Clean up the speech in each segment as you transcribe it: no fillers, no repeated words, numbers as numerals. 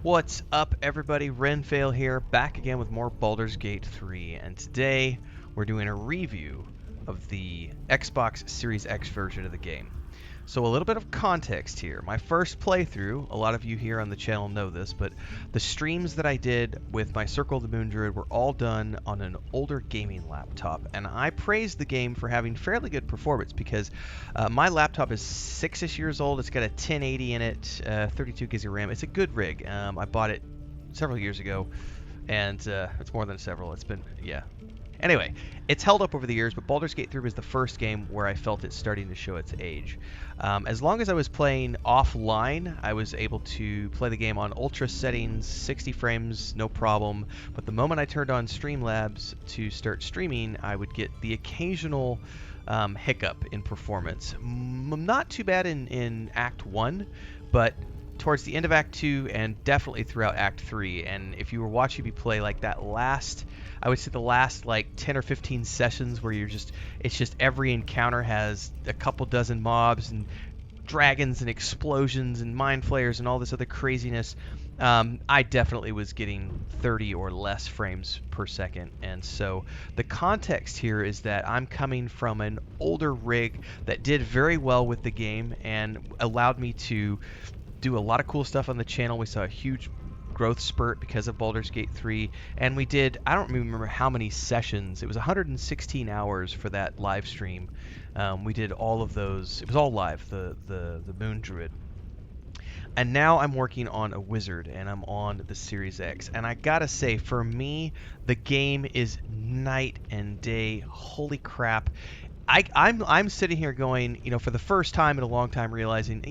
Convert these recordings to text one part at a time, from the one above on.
What's up, everybody? Renfail here, back again with more Baldur's Gate 3, and today we're doing a review of the Xbox Series X version of the game. So a little bit of context here. My first playthrough, a lot of you here on the channel know this, but the streams that I did with my Circle of the Moon Druid were all done on an older gaming laptop, and I praised the game for having fairly good performance because my laptop is 6-ish years old. It's got a 1080 in it, 32 gigs of RAM. It's a good rig. I bought it several years ago, and it's more than several. It's been, yeah. Anyway, it's held up over the years, but Baldur's Gate 3 was the first game where I felt it starting to show its age. As long as I was playing offline, I was able to play the game on ultra settings, 60 frames, no problem. But the moment I turned on Streamlabs to start streaming, I would get the occasional hiccup in performance. Not too bad in Act 1, but towards the end of Act 2 and definitely throughout Act 3. And if you were watching me play like that last, I would say the last like 10 or 15 sessions where it's just every encounter has a couple dozen mobs and dragons and explosions and mind flayers and all this other craziness, I definitely was getting 30 or less frames per second. And so the context here is that I'm coming from an older rig that did very well with the game and allowed me to do a lot of cool stuff on the channel. We saw a huge growth spurt because of Baldur's Gate 3, and we did, I don't remember how many sessions, it was 116 hours for that live stream. We did all of those, it was all live, the Moon Druid. And now I'm working on a wizard, and I'm on the Series X, and I gotta say, for me, the game is night and day. Holy crap. I'm sitting here going, for the first time in a long time realizing,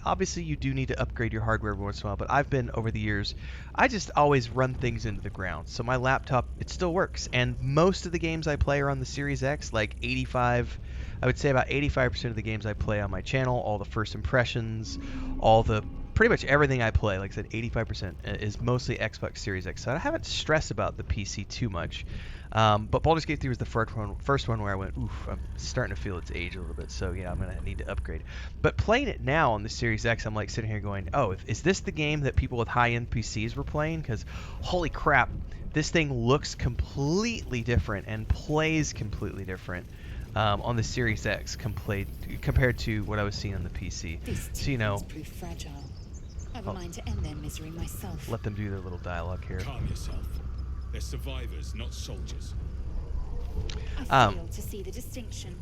obviously you do need to upgrade your hardware every once in a while, but I've been, over the years, I just always run things into the ground. So my laptop, it still works. And most of the games I play are on the Series X, like I would say about 85% of the games I play on my channel, all the first impressions, pretty much everything I play, like I said, 85% is mostly Xbox Series X. So I haven't stressed about the PC too much. But Baldur's Gate 3 was the first one where I went, oof, I'm starting to feel its age a little bit, so yeah, I'm going to need to upgrade. But playing it now on the Series X, I'm like sitting here going, oh, is this the game that people with high-end PCs were playing? Because holy crap, this thing looks completely different and plays completely different on the Series X compared to what I was seeing on the PC. So, prove fragile. I have a mind to end their misery myself. Let them do their little dialogue here. Calm yourself. They're survivors, not soldiers. I fail to see the distinction.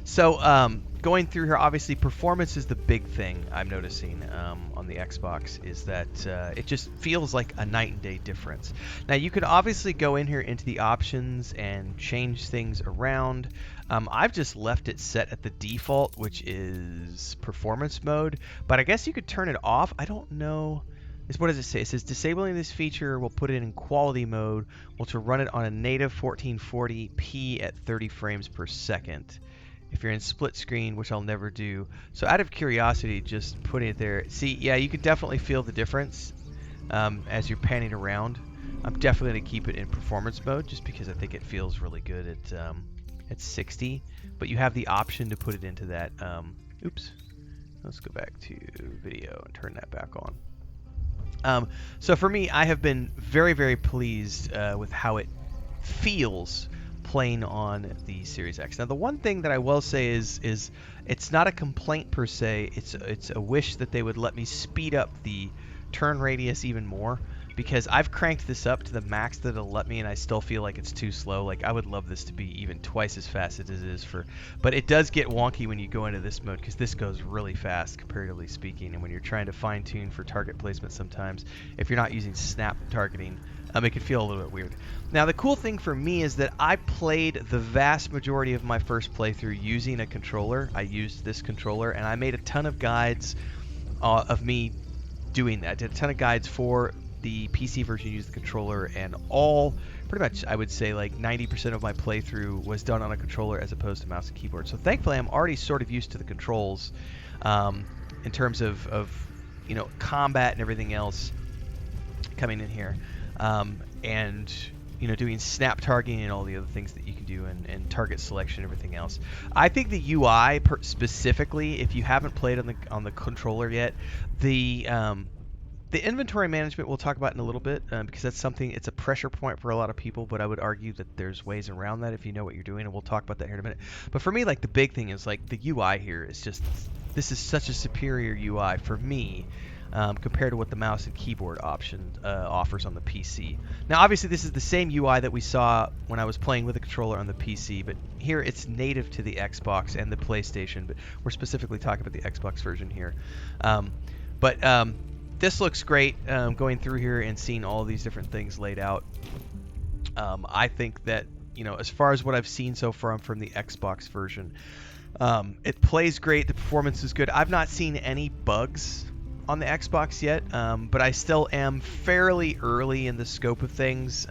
So, going through here, obviously performance is the big thing I'm noticing on the Xbox, is that it just feels like a night and day difference. Now, you could obviously go in here into the options and change things around. I've just left it set at the default, which is performance mode, but I guess you could turn it off. I don't know. What does it say? It says disabling this feature will put it in quality mode, will to run it on a native 1440p at 30 frames per second. If you're in split screen, which I'll never do. So out of curiosity, just putting it there. See, yeah, you can definitely feel the difference as you're panning around. I'm definitely going to keep it in performance mode just because I think it feels really good at 60. But you have the option to put it into that. Oops. Let's go back to video and turn that back on. So for me, I have been very, very pleased with how it feels playing on the Series X. Now, the one thing that I will say is it's not a complaint per se. It's a wish that they would let me speed up the turn radius even more, because I've cranked this up to the max that it'll let me, and I still feel like it's too slow. Like, I would love this to be even twice as fast as it is but it does get wonky when you go into this mode, because this goes really fast, comparatively speaking, and when you're trying to fine-tune for target placement sometimes, if you're not using snap targeting, it can feel a little bit weird. Now, the cool thing for me is that I played the vast majority of my first playthrough using a controller. I used this controller, and I made a ton of guides of me doing that. I did a ton of guides for the PC version, used the controller, and pretty much, I would say like 90% of my playthrough was done on a controller as opposed to mouse and keyboard. So thankfully, I'm already sort of used to the controls in terms of combat and everything else coming in here, and doing snap targeting and all the other things that you can do, and target selection and everything else. I think the UI specifically, if you haven't played on the controller yet, the The inventory management we'll talk about in a little bit because that's something, it's a pressure point for a lot of people, but I would argue that there's ways around that if you know what you're doing, and we'll talk about that here in a minute. But for me, like the big thing is like the UI here is just, this is such a superior UI for me compared to what the mouse and keyboard option offers on the PC. Now obviously this is the same UI that we saw when I was playing with the controller on the PC, but here it's native to the Xbox and the PlayStation, but we're specifically talking about the Xbox version here. This looks great, going through here and seeing all these different things laid out. I think that, you know, as far as what I've seen so far from the Xbox version, it plays great, the performance is good. I've not seen any bugs on the Xbox yet, but I still am fairly early in the scope of things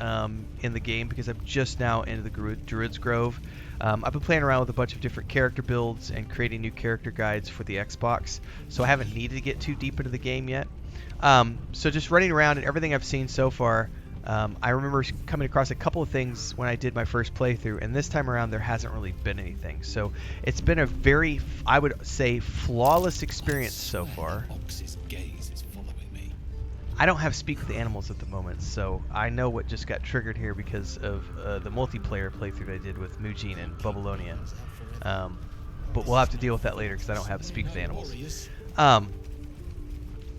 in the game because I'm just now into the Druid's Grove. I've been playing around with a bunch of different character builds and creating new character guides for the Xbox, so I haven't needed to get too deep into the game yet. So just running around and everything I've seen so far, I remember coming across a couple of things when I did my first playthrough, and this time around there hasn't really been anything. So it's been a very, I would say, flawless experience so far. Ox's gaze is following me. I don't have Speak with the Animals at the moment, so I know what just got triggered here because of the multiplayer playthrough that I did with Mujin and Babylonia. But we'll have to deal with that later because I don't have Speak with the Animals.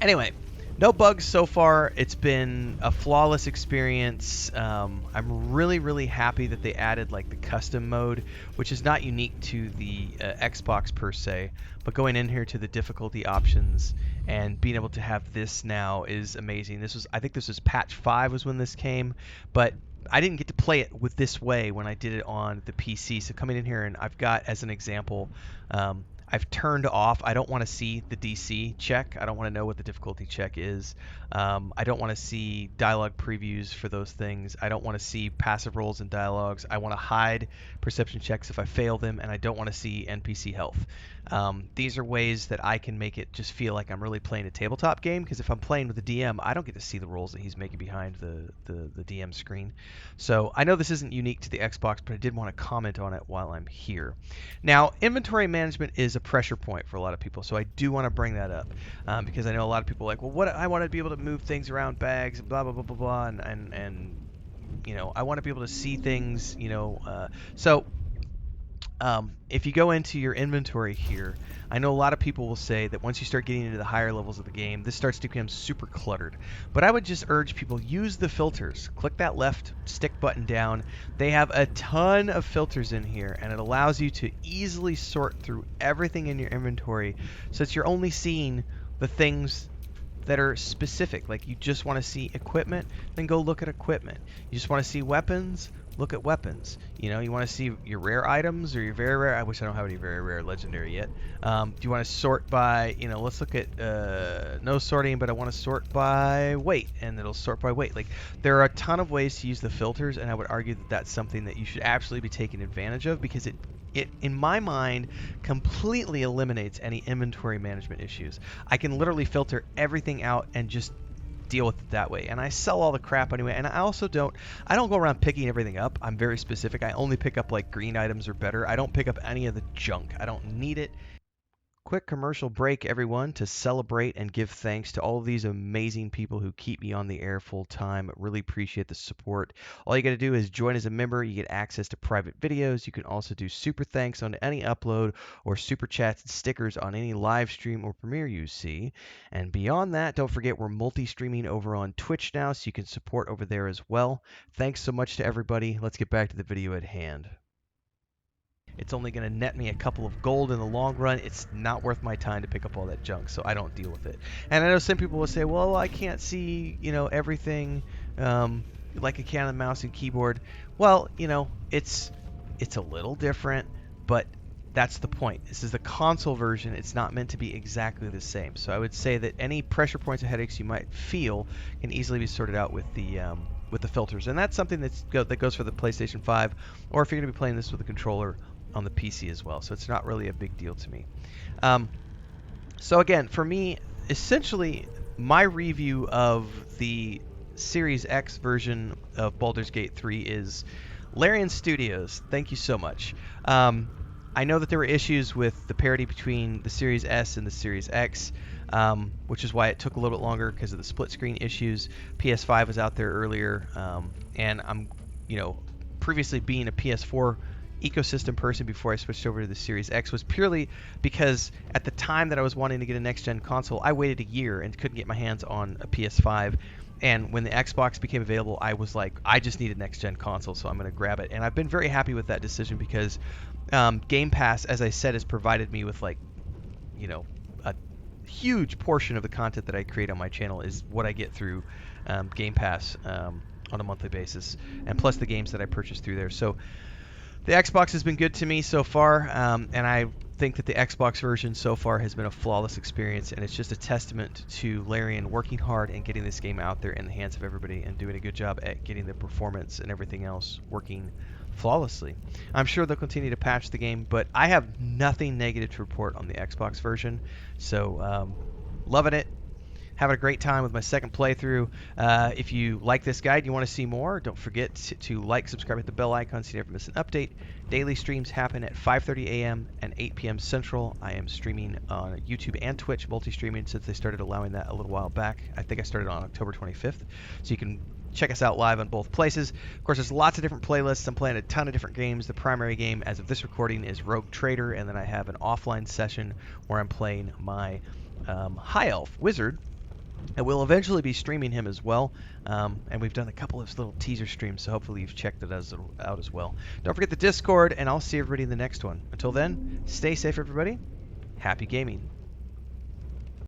Anyway. No bugs so far. It's been a flawless experience. I'm really happy that they added like the custom mode, which is not unique to the Xbox per se, but going in here to the difficulty options and being able to have this now is amazing. I think this was patch 5 was when this came, but I didn't get to play it with this way when I did it on the PC. So coming in here, and I've got, as an example, I've turned off, I don't want to see the DC check. I don't want to know what the difficulty check is. I don't want to see dialogue previews for those things. I don't want to see passive rolls and dialogues. I want to hide perception checks if I fail them, and I don't want to see NPC health. These are ways that I can make it just feel like I'm really playing a tabletop game, because if I'm playing with the DM, I don't get to see the rolls that he's making behind the DM screen. So I know this isn't unique to the Xbox, but I did want to comment on it while I'm here. Now, inventory management is a pressure point for a lot of people, so I do want to bring that up because I know a lot of people are like, well, what, I want to be able to move things around bags, blah blah blah blah blah, and you know, I want to be able to see things, you know. If you go into your inventory here, I know a lot of people will say that once you start getting into the higher levels of the game, this starts to become super cluttered. But I would just urge people, use the filters. Click that left stick button down. They have a ton of filters in here, and it allows you to easily sort through everything in your inventory so that you're only seeing the things that are specific. Like, you just want to see equipment, then go look at equipment. You just want to see weapons, look at weapons. You know, you want to see your rare items or your very rare. I wish I don't have any very rare legendary yet. Do you want to sort by, you know, let's look at no sorting, but I want to sort by weight, and it'll sort by weight. Like, there are a ton of ways to use the filters, and I would argue that that's something that you should absolutely be taking advantage of, because it in my mind completely eliminates any inventory management issues. I can literally filter everything out and just deal with it that way. And I sell all the crap anyway, and I also don't go around picking everything up. I'm very specific. I only pick up like green items or better. I don't pick up any of the junk. I don't need it. Quick commercial break, everyone, to celebrate and give thanks to all of these amazing people who keep me on the air full time. Really appreciate the support. All you got to do is join as a member. You get access to private videos. You can also do super thanks on any upload, or super chats and stickers on any live stream or premiere you see. And beyond that, don't forget we're multi-streaming over on Twitch now, so you can support over there as well. Thanks so much to everybody. Let's get back to the video at hand. It's only going to net me a couple of gold in the long run. It's not worth my time to pick up all that junk, so I don't deal with it. And I know some people will say, well, I can't see, you know, everything like I can on the mouse and keyboard. Well, you know, it's a little different, but that's the point. This is the console version. It's not meant to be exactly the same. So I would say that any pressure points or headaches you might feel can easily be sorted out with the filters. And that's something that goes for the PlayStation 5, or if you're going to be playing this with a controller on the PC as well. So it's not really a big deal to me. So again, for me, essentially my review of the Series X version of Baldur's Gate 3 is Larian Studios. Thank you so much. I know that there were issues with the parity between the Series S and the Series X. which is why it took a little bit longer because of the split screen issues. PS5 was out there earlier, and I'm, previously being a PS4 ecosystem person before I switched over to the Series X was purely because at the time that I was wanting to get a next-gen console, I waited a year and couldn't get my hands on a PS5. And when the Xbox became available, I was like, I just need a next-gen console, so I'm going to grab it. And I've been very happy with that decision because Game Pass, as I said, has provided me with a huge portion of the content that I create on my channel is what I get through Game Pass on a monthly basis, and plus the games that I purchase through there. So the Xbox has been good to me so far, and I think that the Xbox version so far has been a flawless experience, and it's just a testament to Larian working hard and getting this game out there in the hands of everybody and doing a good job at getting the performance and everything else working flawlessly. I'm sure they'll continue to patch the game, but I have nothing negative to report on the Xbox version, so loving it. Having a great time with my second playthrough. If you like this guide and you want to see more, don't forget to like, subscribe, hit the bell icon so you never miss an update. Daily streams happen at 5:30 a.m. and 8 p.m. Central. I am streaming on YouTube and Twitch, multi-streaming since they started allowing that a little while back. I think I started on October 25th, so you can check us out live on both places. Of course, there's lots of different playlists. I'm playing a ton of different games. The primary game as of this recording is Rogue Trader, and then I have an offline session where I'm playing my High Elf Wizard. And we'll eventually be streaming him as well, and we've done a couple of little teaser streams, so hopefully you've checked it out as well. Don't forget the Discord, and I'll see everybody in the next one. Until then, stay safe, everybody. Happy gaming.